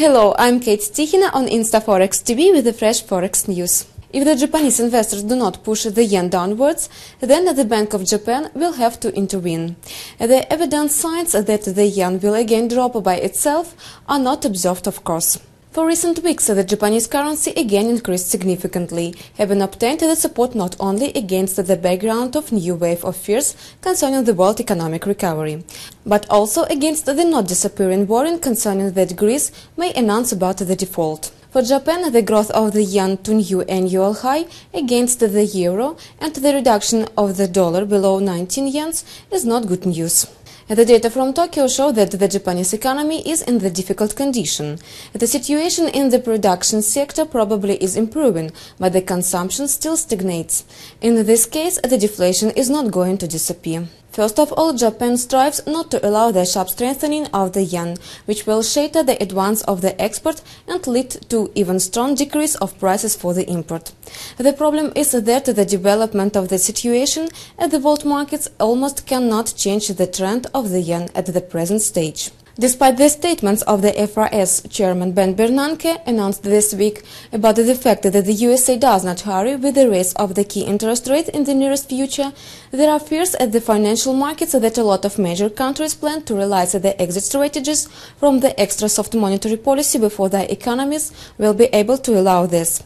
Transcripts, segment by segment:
Hello, I'm Kate Tichina on InstaForex TV with the fresh Forex news. If the Japanese investors do not push the yen downwards, then the Bank of Japan will have to intervene. The evident signs that the yen will again drop by itself are not observed, of course. For recent weeks, the Japanese currency again increased significantly, having obtained the support not only against the background of new wave of fears concerning the world economic recovery, but also against the not disappearing worry concerning that Greece may announce about the default. For Japan, the growth of the yen to new annual high against the euro and the reduction of the dollar below 19 yen is not good news. The data from Tokyo show that the Japanese economy is in the difficult condition. The situation in the production sector probably is improving, but the consumption still stagnates. In this case, the deflation is not going to disappear. First of all, Japan strives not to allow the sharp strengthening of the yen, which will shatter the advance of the export and lead to even strong decrease of prices for the import. The problem is that the development of the situation at the world markets almost cannot change the trend of the yen at the present stage. Despite the statements of the FRS chairman Ben Bernanke announced this week about the fact that the USA does not hurry with the raise of the key interest rate in the nearest future, there are fears at the financial markets that a lot of major countries plan to realize the exit strategies from the extra soft monetary policy before their economies will be able to allow this.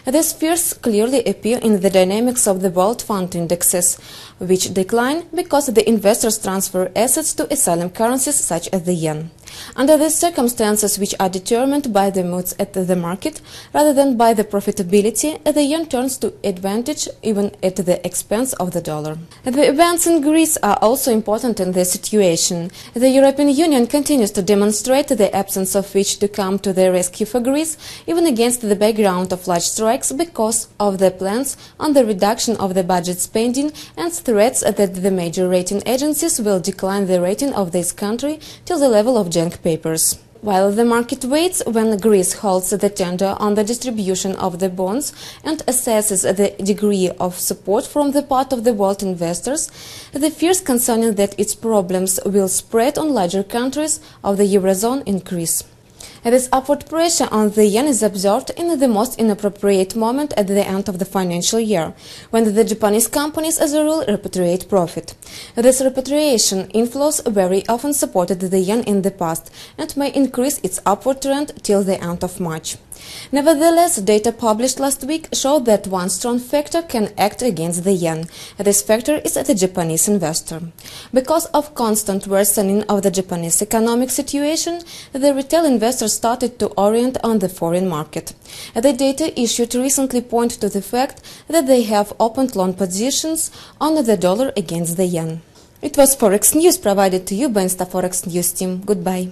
These fears clearly appear in the dynamics of the world fund indexes, which decline because the investors transfer assets to asylum currencies such as the yen. Under these circumstances, which are determined by the moods at the market rather than by the profitability, the yen turns to advantage even at the expense of the dollar. The events in Greece are also important in this situation. The European Union continues to demonstrate the absence of wish to come to the rescue for Greece, even against the background of large strikes because of the plans on the reduction of the budget spending and threats that the major rating agencies will decline the rating of this country till the level of junk papers. While the market waits when Greece holds the tender on the distribution of the bonds and assesses the degree of support from the part of the world investors, the fears concerning that its problems will spread on larger countries of the Eurozone increase. This upward pressure on the yen is observed in the most inappropriate moment at the end of the financial year, when the Japanese companies as a rule repatriate profit. This repatriation inflows very often supported the yen in the past and may increase its upward trend till the end of March. Nevertheless, data published last week showed that one strong factor can act against the yen. This factor is the Japanese investor. Because of constant worsening of the Japanese economic situation, the retail investors started to orient on the foreign market. The data issued recently point to the fact that they have opened long positions on the dollar against the yen. It was Forex News provided to you by InstaForex News team. Goodbye.